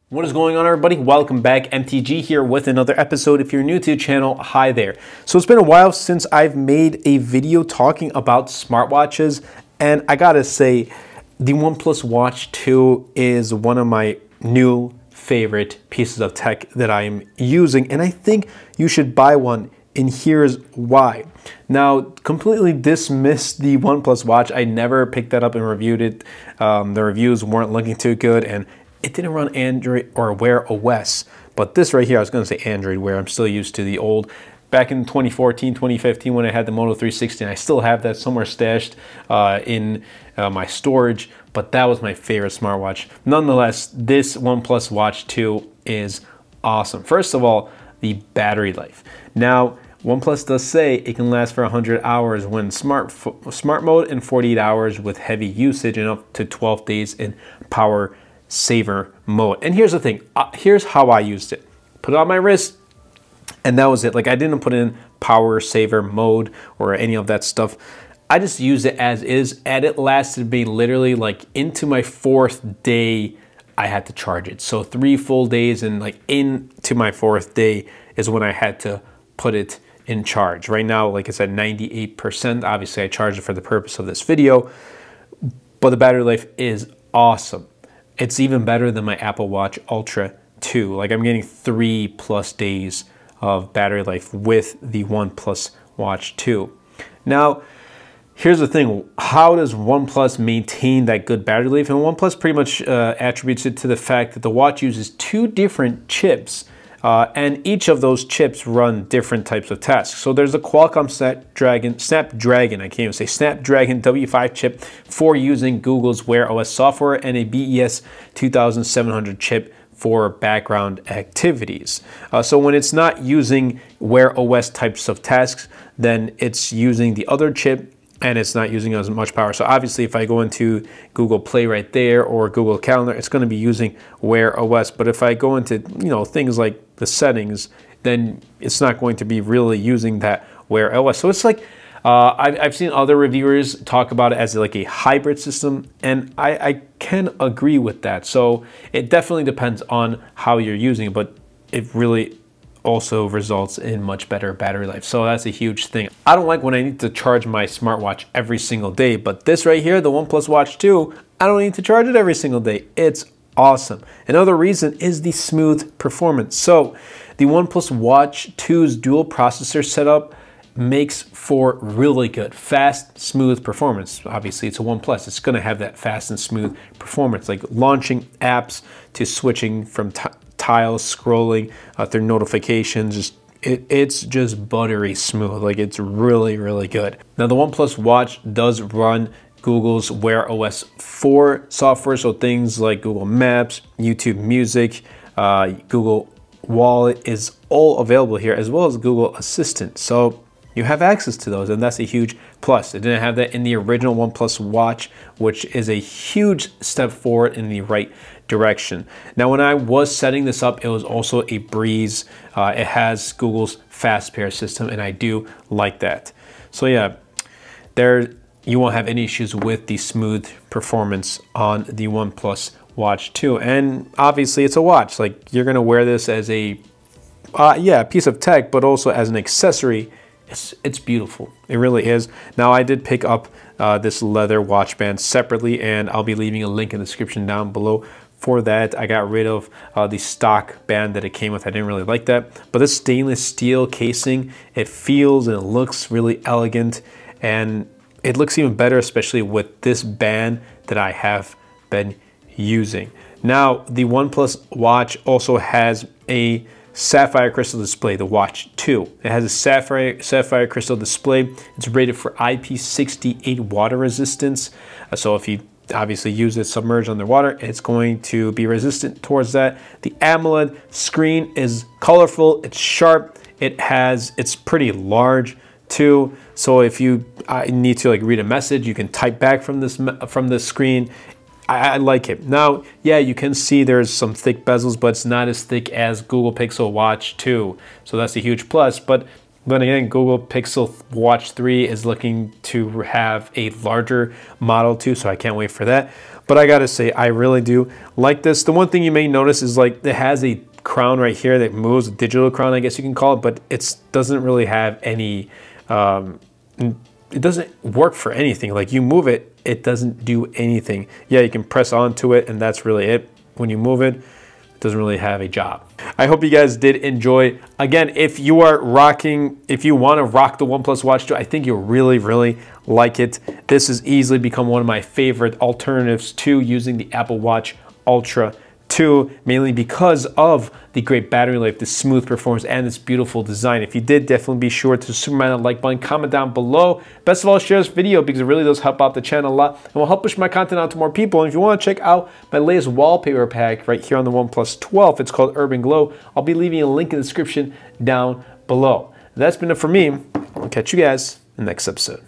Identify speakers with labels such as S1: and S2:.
S1: What is going on, everybody? Welcome back. MTG here with another episode. If you're new to the channel, hi there. So it's been a while since I've made a video talking about smartwatches, and I gotta say, the OnePlus Watch 2 is one of my new favorite pieces of tech that I am using, and I think you should buy one, and here's why. Now, completely dismissed the OnePlus Watch. I never picked that up and reviewed it. The reviews weren't looking too good, and it didn't run Android or Wear OS, but this right here, I was going to say Android Wear. I'm still used to the old. Back in 2014, 2015, when I had the Moto 360, and I still have that somewhere stashed in my storage, but that was my favorite smartwatch. Nonetheless, this OnePlus Watch 2 is awesome. First of all, the battery life. Now, OnePlus does say it can last for 100 hours when smart mode and 48 hours with heavy usage and up to 12 days in power saver mode. And here's the thing, here's how I used it. Put it on my wrist and that was it. Like, I didn't put in power saver mode or any of that stuff. I just used it as is, and it lasted me literally like into my 4th day I had to charge it. So 3 full days, and like into my 4th day is when I had to put it in charge. Right now, like I said, 98%. Obviously I charged it for the purpose of this video, but the battery life is awesome. It's even better than my Apple Watch Ultra 2. Like, I'm getting 3+ days of battery life with the OnePlus Watch 2. Now, here's the thing. How does OnePlus maintain that good battery life? And OnePlus pretty much attributes it to the fact that the watch uses 2 different chips, and each of those chips run different types of tasks. So there's a Qualcomm Snapdragon, I can't even say, Snapdragon W5 chip for using Google's Wear OS software, and a BES 2700 chip for background activities. So when it's not using Wear OS types of tasks, then it's using the other chip, and it's not using as much power. So obviously, if I go into Google Play right there or Google Calendar, it's going to be using Wear OS. But if I go into, things like the settings, then it's not going to be really using that Wear OS. So it's like, I've seen other reviewers talk about it as like a hybrid system, and I can agree with that. So it definitely depends on how you're using it, but it really also results in much better battery life. So that's a huge thing. I don't like when I need to charge my smartwatch every single day, but this right here, the OnePlus Watch 2, I don't need to charge it every single day. It's awesome. Another reason is the smooth performance. So the OnePlus Watch 2's dual processor setup makes for really good, fast, smooth performance. Obviously, it's a OnePlus. It's going to have that fast and smooth performance, like launching apps to switching from tiles, scrolling through notifications. It's just buttery smooth. Like, it's really, really good. Now, the OnePlus Watch does run Google's Wear OS 4 software, so things like Google Maps, YouTube Music, Google Wallet is all available here, as well as Google Assistant. So you have access to those, and that's a huge plus. It didn't have that in the original OnePlus Watch, which is a huge step forward in the right direction. Now, when I was setting this up, it was also a breeze. It has Google's fast pair system, and I do like that. So yeah, you won't have any issues with the smooth performance on the OnePlus Watch 2. And obviously, it's a watch. Like, you're gonna wear this as a piece of tech, but also as an accessory. It's beautiful. It really is. Now, I did pick up this leather watch band separately, and I'll be leaving a link in the description down below for that. I got rid of the stock band that it came with. I didn't really like that. But this stainless steel casing, it feels and it looks really elegant, and it looks even better, especially with this band that I have been using. Now, the OnePlus Watch also has a sapphire crystal display, the Watch 2. It has a sapphire crystal display. It's rated for IP68 water resistance. So if you obviously use it submerged underwater, it's going to be resistant towards that. The AMOLED screen is colorful, it's sharp, it's pretty large too. So if you need to like read a message, you can type back from this screen. I like it. Now, yeah, you can see there's some thick bezels, but it's not as thick as Google Pixel Watch 2. So that's a huge plus. But Then again, Google Pixel Watch 3 is looking to have a larger model too, so I can't wait for that. But I gotta say, I really do like this. The one thing you may notice is like it has a crown right here that moves, a digital crown, I guess you can call it, but it doesn't really have any, it doesn't work for anything. Like you move it, it doesn't do anything. Yeah, you can press onto it and that's really it. When you move it, it doesn't really have a job. I hope you guys did enjoy. Again, if you are rocking, if you want to rock the OnePlus Watch 2, I think you'll really, really like it. This has easily become one of my favorite alternatives to using the Apple Watch Ultra 2, mainly because of the great battery life, the smooth performance, and this beautiful design. If you did, definitely be sure to superman that like button, comment down below. Best of all, share this video because it really does help out the channel a lot and will help push my content out to more people. And if you want to check out my latest wallpaper pack right here on the OnePlus 12, it's called Urban Glow. I'll be leaving a link in the description down below. That's been it for me. I'll catch you guys in the next episode.